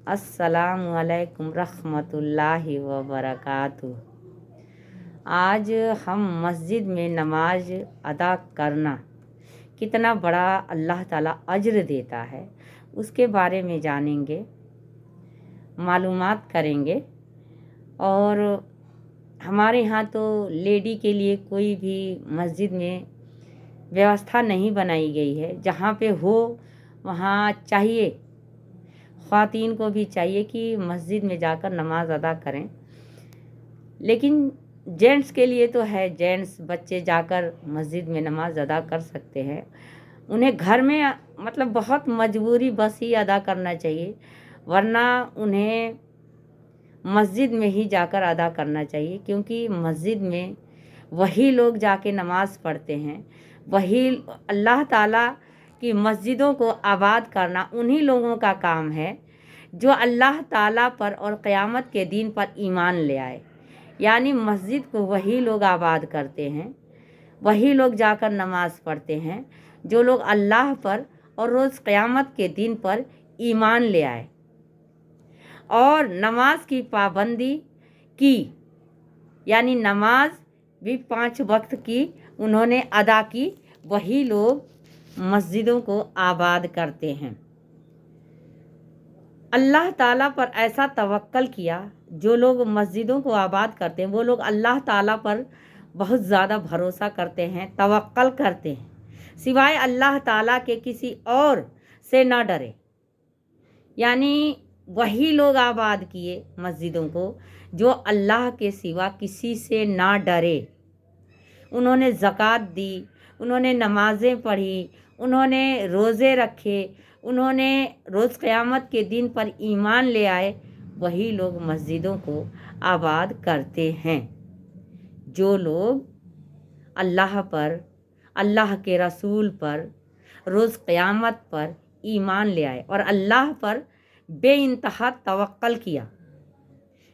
अस्सलामु अलैकुम रहमतुल्लाहि व बरकातुहू। आज हम मस्जिद में नमाज अदा करना कितना बड़ा अल्लाह ताला अज्र देता है उसके बारे में जानेंगे, मालूमात करेंगे। और हमारे यहाँ तो लेडी के लिए कोई भी मस्जिद में व्यवस्था नहीं बनाई गई है। जहाँ पे हो वहाँ चाहिए, ख़वातीन को भी चाहिए कि मस्जिद में जाकर नमाज अदा करें। लेकिन जेंट्स के लिए तो है, जेंट्स बच्चे जाकर मस्जिद में नमाज अदा कर सकते हैं। उन्हें घर में मतलब बहुत मजबूरी बस ही अदा करना चाहिए, वरना उन्हें मस्जिद में ही जाकर अदा करना चाहिए। क्योंकि मस्जिद में वही लोग जाके नमाज़ पढ़ते हैं, वही अल्लाह ताला की मस्जिदों को आबाद करना उन्हीं लोगों का काम है जो अल्लाह ताला पर और क़यामत के दिन पर ईमान ले आए। यानी मस्जिद को वही लोग आबाद करते हैं, वही लोग जाकर नमाज़ पढ़ते हैं जो लोग अल्लाह पर और रोज़ क़यामत के दिन पर ईमान ले आए और नमाज की पाबंदी की, यानी नमाज भी 5 वक्त की उन्होंने अदा की। वही लोग मस्जिदों को आबाद करते हैं। अल्लाह ताला पर ऐसा तवक्कल किया, जो लोग मस्जिदों को आबाद करते हैं वो लोग अल्लाह ताला पर बहुत ज़्यादा भरोसा करते हैं, तवक्कल करते हैं, सिवाय अल्लाह ताला के किसी और से ना डरे। यानी वही लोग आबाद किए मस्जिदों को जो अल्लाह के सिवा किसी से ना डरे। उन्होंने ज़कात दी, उन्होंने नमाज़ें पढ़ी, उन्होंने रोज़े रखे, उन्होंने रोज़ क़यामत के दिन पर ईमान ले आए। वही लोग मस्जिदों को आबाद करते हैं। जो लोग अल्लाह पर, अल्लाह के रसूल पर, रोज़ क़यामत पर ईमान ले आए और अल्लाह पर बेइंतहा तवक्कल किया,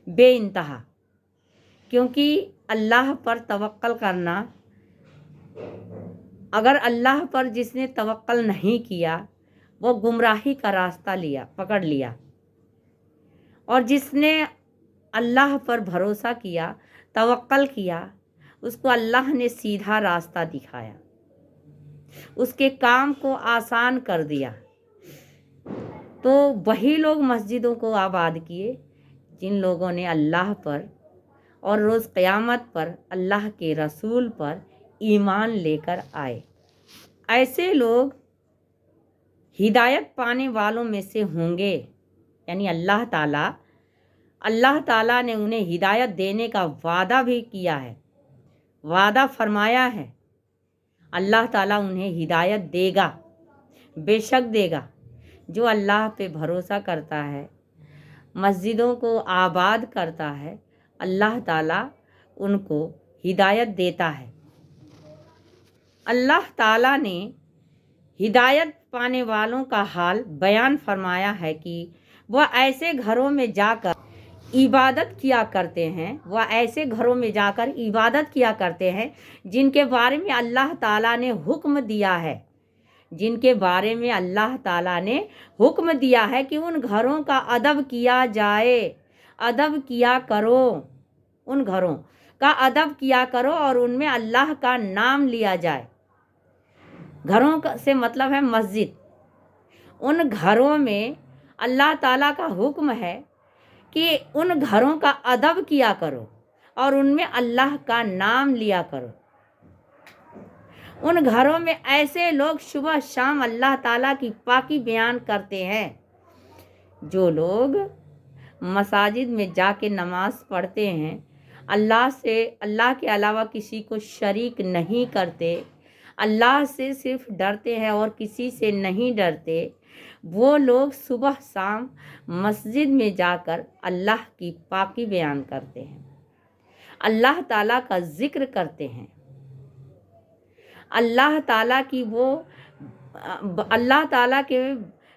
बेइंतहा। क्योंकि अल्लाह पर तवक्कल करना, अगर अल्लाह पर जिसने तवक्कल नहीं किया वो गुमराही का रास्ता पकड़ लिया, और जिसने अल्लाह पर भरोसा किया, तवक्कल किया, उसको अल्लाह ने सीधा रास्ता दिखाया, उसके काम को आसान कर दिया। तो वही लोग मस्जिदों को आबाद किए जिन लोगों ने अल्लाह पर और रोज़ क़यामत पर अल्लाह के रसूल पर ईमान लेकर आए। ऐसे लोग हिदायत पाने वालों में से होंगे। यानी अल्लाह ताला ने उन्हें हिदायत देने का वादा भी किया है, वादा फरमाया है। अल्लाह ताला उन्हें हिदायत देगा, बेशक देगा। जो अल्लाह पे भरोसा करता है, मस्जिदों को आबाद करता है, अल्लाह ताला उनको हिदायत देता है। अल्लाह ताला ने हिदायत पाने वालों का हाल बयान फरमाया है कि वह ऐसे घरों में जाकर इबादत किया करते हैं, वह ऐसे घरों में जाकर इबादत किया करते हैं जिनके बारे में अल्लाह ताला ने हुक्म दिया है, जिनके बारे में अल्लाह ताला ने हुक्म दिया है कि उन घरों का अदब किया जाए। अदब किया करो, उन घरों का अदब किया करो और उनमें अल्लाह का नाम लिया जाए। घरों का से मतलब है मस्जिद। उन घरों में अल्लाह ताला का हुक्म है कि उन घरों का अदब किया करो और उनमें अल्लाह का नाम लिया करो। उन घरों में ऐसे लोग सुबह शाम अल्लाह ताला की पाकी बयान करते हैं। जो लोग मसाजिद में जाके नमाज पढ़ते हैं, अल्लाह के अलावा किसी को शरीक नहीं करते, अल्लाह से सिर्फ डरते हैं और किसी से नहीं डरते, वो लोग सुबह शाम मस्जिद में जाकर अल्लाह की पाकी बयान करते हैं, अल्लाह ताला का ज़िक्र करते हैं। अल्लाह ताला के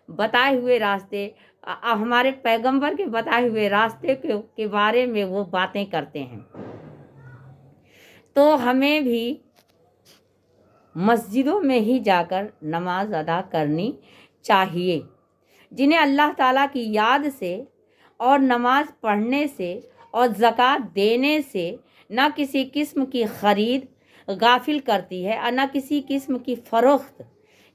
बताए हुए रास्ते, हमारे पैगंबर के बताए हुए रास्ते के बारे में वो बातें करते हैं। तो हमें भी मस्जिदों में ही जाकर नमाज अदा करनी चाहिए। जिन्हें अल्लाह ताला की याद से और नमाज पढ़ने से और ज़कात देने से न किसी किस्म की ख़रीद गाफिल करती है और न किसी किस्म की फ़रोख्त।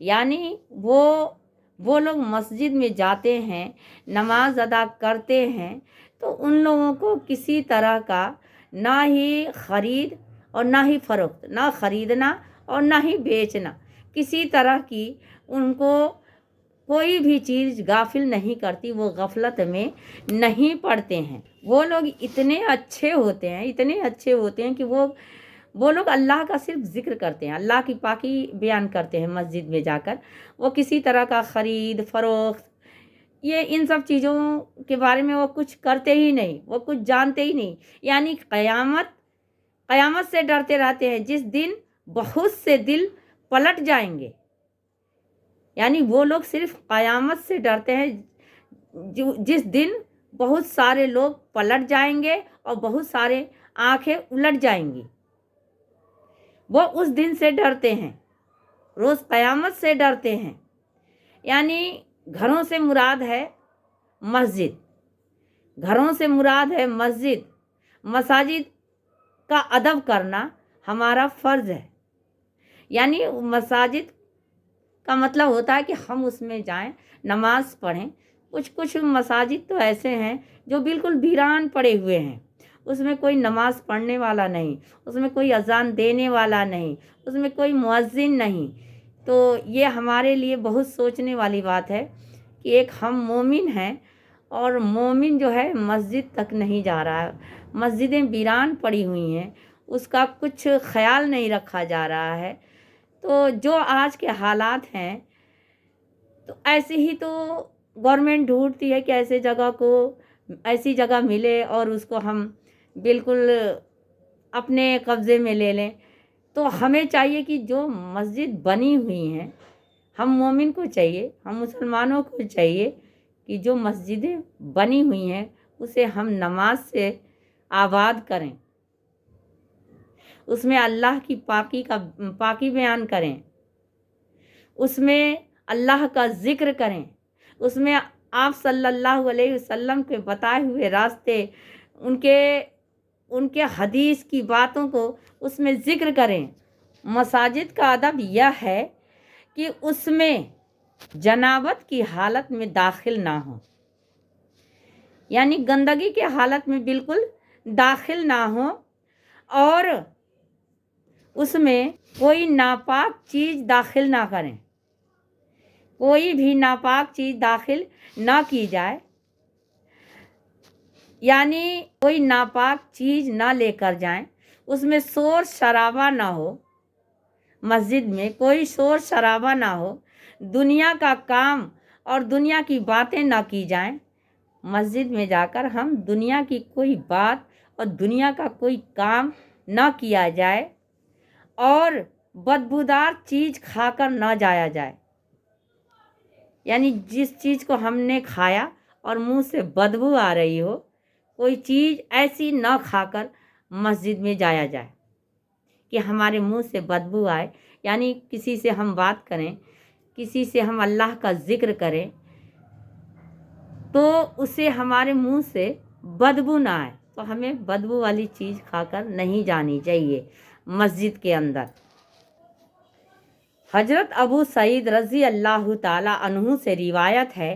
यानी वो लोग मस्जिद में जाते हैं, नमाज अदा करते हैं, तो उन लोगों को किसी तरह का ना ही ख़रीद और ना ही फ़रोख्त, ना ख़रीदना और ना ही बेचना, किसी तरह की उनको कोई भी चीज़ गाफिल नहीं करती, वो गफलत में नहीं पड़ते हैं। वो लोग इतने अच्छे होते हैं, इतने अच्छे होते हैं कि वो लोग अल्लाह का सिर्फ ज़िक्र करते हैं, अल्लाह की पाकी बयान करते हैं मस्जिद में जाकर। वो किसी तरह का ख़रीद फ़रोख्त, ये इन सब चीज़ों के बारे में वो कुछ करते ही नहीं, वो कुछ जानते ही नहीं। यानी क़यामत से डरते रहते हैं, जिस दिन बहुत से दिल पलट जाएंगे। यानी वो लोग सिर्फ क़यामत से डरते हैं, जिस दिन बहुत सारे लोग पलट जाएंगे और बहुत सारे आंखें उलट जाएंगी, वो उस दिन से डरते हैं, रोज़ क़यामत से डरते हैं। यानी घरों से मुराद है मस्जिद, घरों से मुराद है मस्जिद। मसाजिद का अदब करना हमारा फ़र्ज़ है। यानी मसाजिद का मतलब होता है कि हम उसमें जाएं, नमाज पढ़ें। कुछ मसाजिद तो ऐसे हैं जो बिल्कुल वीरान पड़े हुए हैं, उसमें कोई नमाज पढ़ने वाला नहीं, उसमें कोई अजान देने वाला नहीं, उसमें कोई मुअज्जिन नहीं। तो ये हमारे लिए बहुत सोचने वाली बात है कि एक हम मोमिन हैं और मोमिन जो है मस्जिद तक नहीं जा रहा है, मस्जिदें वीरान पड़ी हुई हैं, उसका कुछ ख्याल नहीं रखा जा रहा है। तो जो आज के हालात हैं, तो ऐसे ही तो गवर्नमेंट ढूंढती है कि ऐसी जगह मिले और उसको हम बिल्कुल अपने कब्ज़े में ले लें। तो हमें चाहिए कि जो मस्जिद बनी हुई हैं, हम मोमिन को चाहिए, हम मुसलमानों को चाहिए कि जो मस्जिदें बनी हुई हैं उसे हम नमाज से आबाद करें, उसमें अल्लाह की पाकी बयान करें, उसमें अल्लाह का ज़िक्र करें, उसमें आप सल्लल्लाहु अलैहि वसल्लम के बताए हुए रास्ते, उनके हदीस की बातों को उसमें ज़िक्र करें। मसाजिद का अदब यह है कि उसमें जनाबत की हालत में दाखिल ना हो, यानी गंदगी के हालत में बिल्कुल दाखिल ना हो, और उसमें कोई नापाक चीज़ दाखिल ना करें, कोई भी नापाक चीज़ दाखिल ना की जाए। यानी कोई नापाक चीज़ ना लेकर जाएं, उसमें शोर शराबा ना हो, मस्जिद में कोई शोर शराबा ना हो, दुनिया का काम और दुनिया की बातें ना की जाएं। मस्जिद में जाकर हम दुनिया की कोई बात और दुनिया का कोई काम ना किया जाए, और बदबूदार चीज़ खाकर ना जाया जाए। यानी जिस चीज़ को हमने खाया और मुंह से बदबू आ रही हो, कोई चीज़ ऐसी ना खाकर मस्जिद में जाया जाए कि हमारे मुंह से बदबू आए। यानी किसी से हम बात करें, किसी से हम अल्लाह का ज़िक्र करें, तो उसे हमारे मुंह से बदबू ना आए, तो हमें बदबू वाली चीज़ खाकर नहीं जानी चाहिए मस्जिद के अंदर। हज़रत अबू सईद रज़ी अल्लाह ताला अन्हु से रिवायत है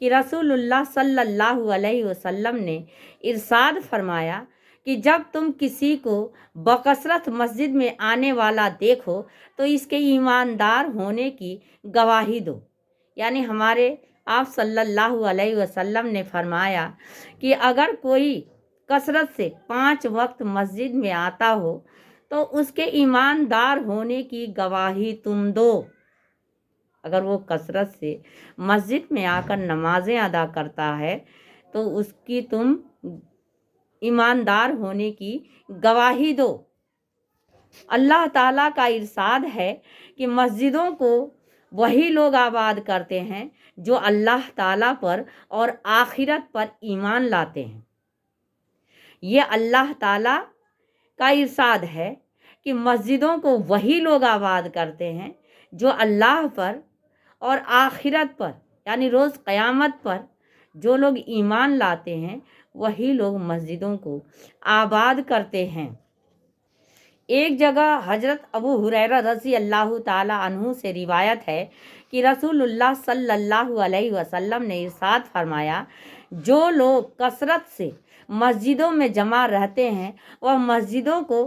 कि रसूलुल्लाह सल्लल्लाहु अलैहि वसल्लम ने इरशाद फरमाया कि जब तुम किसी को बकसरत मस्जिद में आने वाला देखो तो इसके ईमानदार होने की गवाही दो। यानी हमारे आप सल्लल्लाहु अलैहि वसल्लम ने फरमाया कि अगर कोई कसरत से 5 वक्त मस्जिद में आता हो तो उसके ईमानदार होने की गवाही तुम दो। अगर वो कसरत से मस्जिद में आकर नमाजें अदा करता है तो उसकी तुम ईमानदार होने की गवाही दो। अल्लाह ताला का इरशाद है कि मस्जिदों को वही लोग आबाद करते हैं जो अल्लाह ताला पर और आखिरत पर ईमान लाते हैं। ये अल्लाह ताला का इरशाद है कि मस्जिदों को वही लोग आबाद करते हैं जो अल्लाह पर और आखिरत पर यानी रोज़ क़यामत पर जो लोग ईमान लाते हैं वही लोग मस्जिदों को आबाद करते हैं। एक जगह हजरत अबू हुरैरा रज़ी अल्लाह ताला अन्हु से रिवायत है कि रसूलुल्लाह सल्लल्लाहु अलैहि वसल्लम ने इरशाद फरमाया, जो लोग कसरत से मस्जिदों में जमा रहते हैं वह मस्जिदों को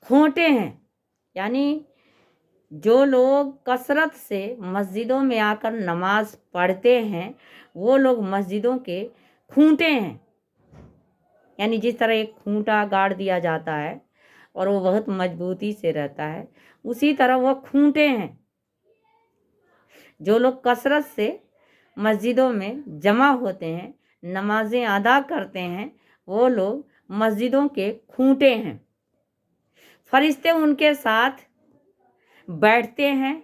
खूंटे हैं। यानी जो लोग कसरत से मस्जिदों में आकर नमाज पढ़ते हैं वो लोग मस्जिदों के खूंटे हैं। यानी जिस तरह एक खूंटा गाड़ दिया जाता है और वो बहुत मजबूती से रहता है, उसी तरह वो खूंटे हैं। जो लोग कसरत से मस्जिदों में जमा होते हैं, नमाजें अदा करते हैं, वो लोग मस्जिदों के खूंटे हैं। फरिश्ते उनके साथ बैठते हैं।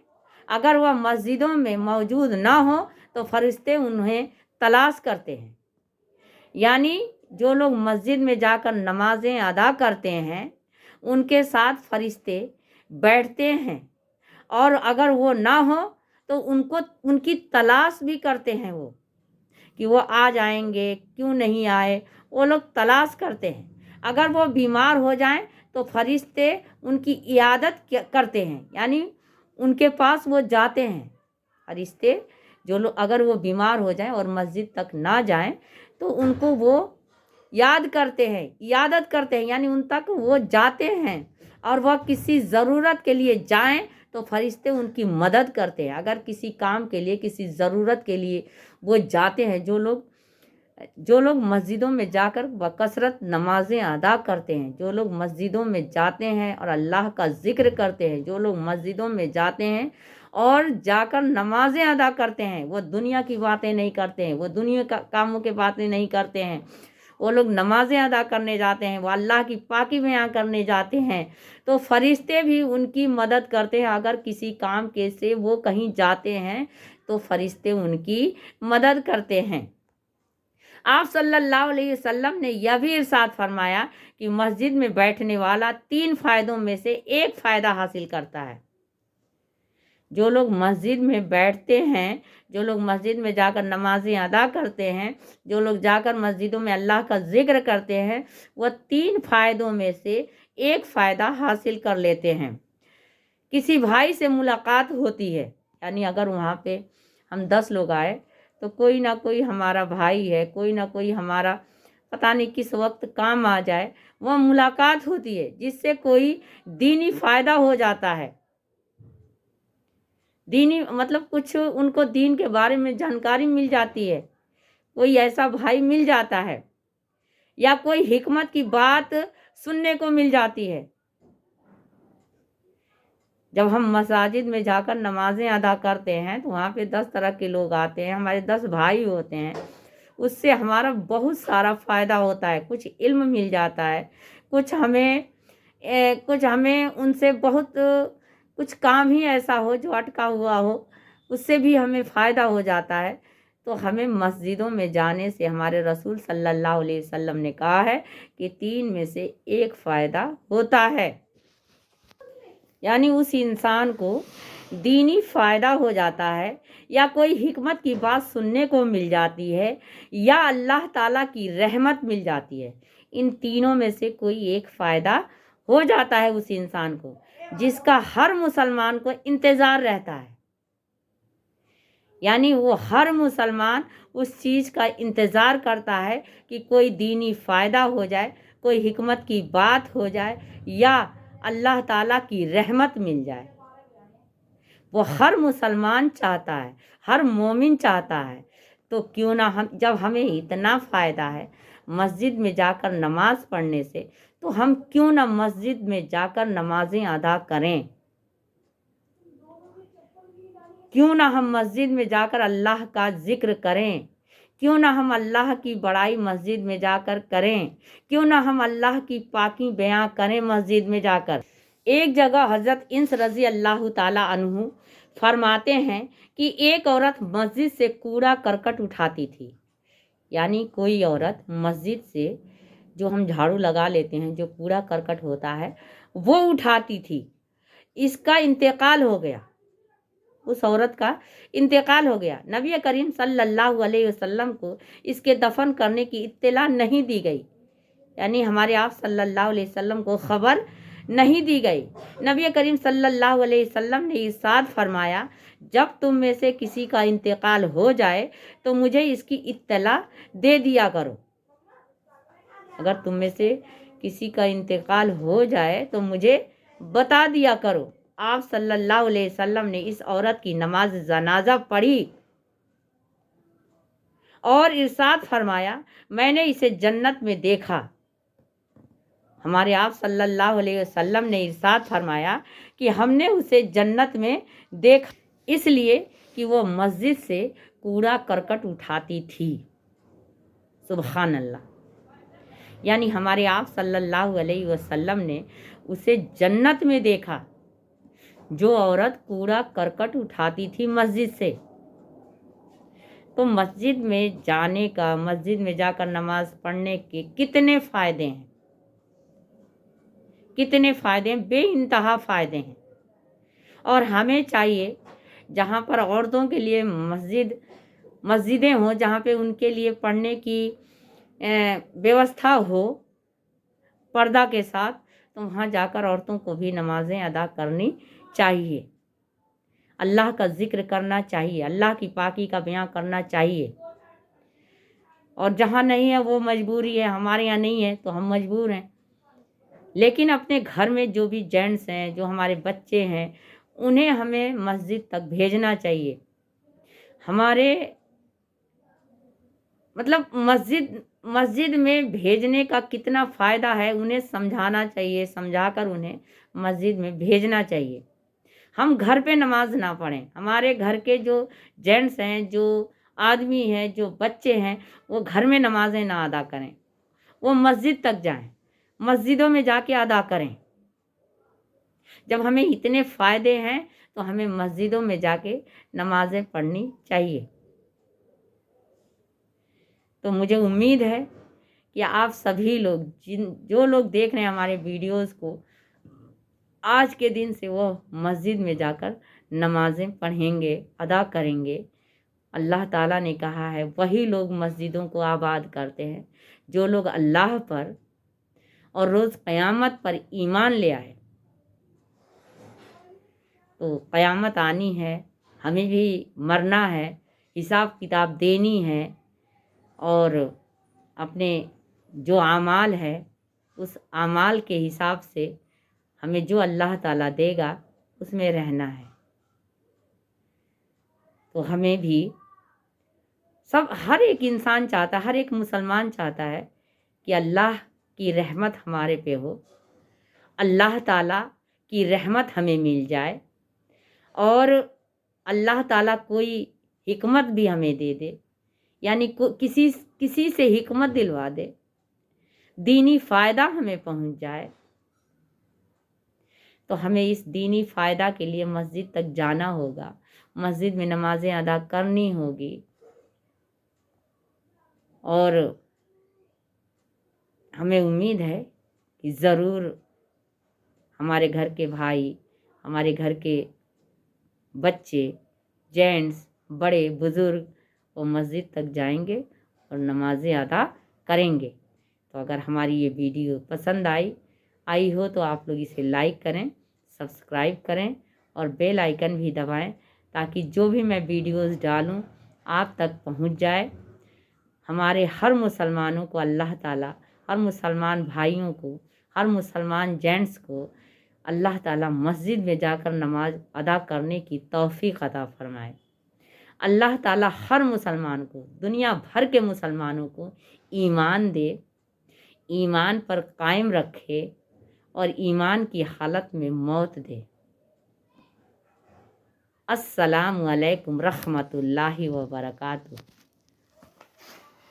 अगर वह मस्जिदों में मौजूद ना हो तो फरिश्ते उन्हें तलाश करते हैं। यानी जो लोग मस्जिद में जाकर नमाजें अदा करते हैं उनके साथ फरिश्ते बैठते हैं, और अगर वो ना हो तो उनकी तलाश भी करते हैं वो कि वो आ जाएंगे, क्यों नहीं आए, वो लोग तलाश करते हैं। अगर वो बीमार हो जाएं तो फरिश्ते उनकी इयादत करते हैं, यानी उनके पास वो जाते हैं। फरिश्ते जो लोग अगर वो बीमार हो जाएं और मस्जिद तक ना जाएं तो उनको वो याद करते हैं, इयादत करते हैं, यानी उन तक वो जाते हैं। और वह किसी ज़रूरत के लिए जाएं तो फरिश्ते उनकी मदद करते हैं। अगर किसी काम के लिए, किसी ज़रूरत के लिए वो जाते हैं, जो लोग मस्जिदों में जाकर बकसरत नमाजें अदा करते हैं, जो लोग मस्जिदों में जाते हैं और अल्लाह का ज़िक्र करते हैं, जो लोग मस्जिदों में जाते हैं और जाकर नमाजें अदा करते हैं, वो दुनिया की बातें नहीं करते हैं, वो दुनिया का कामों की बातें नहीं करते हैं, वो लोग नमाजें अदा करने जाते हैं, वो अल्लाह की पाकी बयां करने जाते हैं, तो फरिश्ते भी उनकी मदद करते हैं। अगर किसी काम के से वो कहीं जाते हैं तो फरिश्ते उनकी मदद करते हैं। आप सल्लल्लाहु अलैहि वसल्लम ने यह भी इरशाद फरमाया कि मस्जिद में बैठने वाला 3 फ़ायदों में से एक फ़ायदा हासिल करता है। जो लोग मस्जिद में बैठते हैं, जो लोग मस्जिद में जाकर नमाजें अदा करते हैं, जो लोग जाकर मस्जिदों में अल्लाह का ज़िक्र करते हैं, वह 3 फ़ायदों में से एक फ़ायदा हासिल कर लेते हैं। किसी भाई से मुलाकात होती है, यानी अगर वहाँ पे हम 10 लोग आए तो कोई ना कोई हमारा भाई है, कोई ना कोई हमारा पता नहीं किस वक्त काम आ जाए, वह मुलाकात होती है जिससे कोई दीनी फ़ायदा हो जाता है। दीनी मतलब कुछ उनको दीन के बारे में जानकारी मिल जाती है, कोई ऐसा भाई मिल जाता है, या कोई हिकमत की बात सुनने को मिल जाती है। जब हम मसाजिद में जाकर नमाजें अदा करते हैं तो वहाँ पे 10 तरह के लोग आते हैं, हमारे 10 भाई होते हैं, उससे हमारा बहुत सारा फ़ायदा होता है। कुछ इल्म मिल जाता है, कुछ हमें उनसे बहुत कुछ काम ही ऐसा हो जो अटका हुआ हो, उससे भी हमें फ़ायदा हो जाता है। तो हमें मस्जिदों में जाने से हमारे रसूल सल्लल्लाहु अलैहि वसल्लम ने कहा है कि 3 में से एक फ़ायदा होता है। यानी उस इंसान को दीनी फ़ायदा हो जाता है, या कोई हिकमत की बात सुनने को मिल जाती है, या अल्लाह ताला की रहमत मिल जाती है। इन तीनों में से कोई एक फ़ायदा हो जाता है उस इंसान को, जिसका हर मुसलमान को इंतज़ार रहता है। यानी वो हर मुसलमान उस चीज़ का इंतज़ार करता है कि कोई दीनी फ़ायदा हो जाए, कोई हिकमत की बात हो जाए, या अल्लाह ताला की रहमत मिल जाए। वो हर मुसलमान चाहता है, हर मोमिन चाहता है। तो क्यों ना हम, जब हमें इतना फ़ायदा है मस्जिद में जाकर नमाज़ पढ़ने से, तो हम क्यों ना मस्जिद में जाकर नमाजें अदा करें। क्यों ना हम मस्जिद में जाकर अल्लाह का ज़िक्र करें, क्यों ना हम अल्लाह की बड़ाई मस्जिद में जाकर करें, क्यों ना हम अल्लाह की पाकी बयां करें मस्जिद में जाकर। एक जगह हज़रत इंस रज़ी अल्लाह ताला अन्हु फरमाते हैं कि एक औरत मस्जिद से कूड़ा करकट उठाती थी। यानी कोई औरत मस्जिद से जो हम झाड़ू लगा लेते हैं, जो कूड़ा करकट होता है, वो उठाती थी। इसका इंतकाल हो गया। उस औरत का इंतकाल हो गया। नबी करीम सल्लल्लाहु अलैहि वसल्लम को इसके दफन करने की इत्तला नहीं दी गई, यानी हमारे आप सल्लल्लाहु अलैहि वसल्लम को खबर नहीं दी गई। नबी करीम सल्लल्लाहु अलैहि वसल्लम ने इरशाद फरमाया, जब तुम में से किसी का इंतकाल हो जाए तो मुझे इसकी इत्तला दे दिया करो। अगर तुम में से किसी का इंतकाल हो जाए तो मुझे बता दिया करो। आप सल्लल्लाहु अलैहि वसल्लम ने इस औरत की नमाज जनाजा पढ़ी और इरशाद फरमाया, मैंने इसे जन्नत में देखा। हमारे आप सल्लल्लाहु अलैहि वसल्लम ने इरशाद फरमाया कि हमने उसे जन्नत में देखा, इसलिए कि वो मस्जिद से कूड़ा करकट उठाती थी। सुभान अल्लाह। यानी हमारे आप सल्लल्लाहु अलैहि वसल्लम ने उसे जन्नत में देखा, जो औरत कूड़ा करकट उठाती थी मस्जिद से। तो मस्जिद में जाने का, मस्जिद में जाकर नमाज पढ़ने के कितने फ़ायदे हैं, कितने फ़ायदे हैं, बेइंतहा फ़ायदे हैं। और हमें चाहिए जहाँ पर औरतों के लिए मस्जिदें हों, जहाँ पे उनके लिए पढ़ने की व्यवस्था हो पर्दा के साथ, तो वहाँ जाकर औरतों को भी नमाज़ें अदा करनी चाहिए, अल्लाह का ज़िक्र करना चाहिए, अल्लाह की पाकी का बयां करना चाहिए। और जहाँ नहीं है वो मजबूरी है, हमारे यहाँ नहीं है तो हम मजबूर हैं, लेकिन अपने घर में जो भी जेंट्स हैं, जो हमारे बच्चे हैं, उन्हें हमें मस्जिद तक भेजना चाहिए। हमारे मतलब मस्जिद में भेजने का कितना फ़ायदा है उन्हें समझाना चाहिए, समझाकर उन्हें मस्जिद में भेजना चाहिए। हम घर पे नमाज ना पढ़ें, हमारे घर के जो जेंट्स हैं, जो आदमी हैं, जो बच्चे हैं, वो घर में नमाजें ना अदा करें, वो मस्जिद तक जाएं, मस्जिदों में जाके अदा करें। जब हमें इतने फ़ायदे हैं तो हमें मस्जिदों में जाके नमाजें पढ़नी चाहिए। तो मुझे उम्मीद है कि आप सभी लोग, जो लोग देख रहे हैं हमारे वीडियोस को, आज के दिन से वो मस्जिद में जाकर नमाजें पढ़ेंगे, अदा करेंगे। अल्लाह ताला ने कहा है, वही लोग मस्जिदों को आबाद करते हैं जो लोग अल्लाह पर और रोज़ क़यामत पर ईमान ले आए। तो क़यामत आनी है, हमें भी मरना है, हिसाब किताब देनी है, और अपने जो आमाल है उस आमाल के हिसाब से हमें जो अल्लाह ताला देगा उसमें रहना है। तो हमें भी हर एक इंसान चाहता है, हर एक मुसलमान चाहता है कि अल्लाह की रहमत हमारे पे हो, अल्लाह ताला की रहमत हमें मिल जाए, और अल्लाह ताला कोई हिकमत भी हमें दे दे, यानी किसी से हिकमत दिलवा दे, दीनी फ़ायदा हमें पहुंच जाए। तो हमें इस दीनी फ़ायदा के लिए मस्जिद तक जाना होगा, मस्जिद में नमाजें अदा करनी होगी, और हमें उम्मीद है कि ज़रूर हमारे घर के भाई, हमारे घर के बच्चे, जेंट्स, बड़े बुज़ुर्ग वो मस्जिद तक जाएंगे और नमाज़ें अदा करेंगे। तो अगर हमारी ये वीडियो पसंद आई हो तो आप लोग इसे लाइक करें, सब्सक्राइब करें और बेल आइकन भी दबाएं, ताकि जो भी मैं वीडियोस डालूं आप तक पहुंच जाए। हमारे हर मुसलमानों को अल्लाह ताला, हर मुसलमान भाइयों को, हर मुसलमान जेंट्स को अल्लाह ताला मस्जिद में जाकर नमाज अदा करने की तौफीक अता फरमाए। अल्लाह ताला हर मुसलमान को, दुनिया भर के मुसलमानों को ईमान दे, ईमान पर कायम रखे और ईमान की हालत में मौत दे। अस्सलामु अलैकुम रहमतुल्लाहि व बरकातुहू।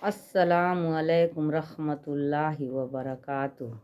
अस्सलामु अलैकुम रहमतुल्लाहि व बरकातुहू।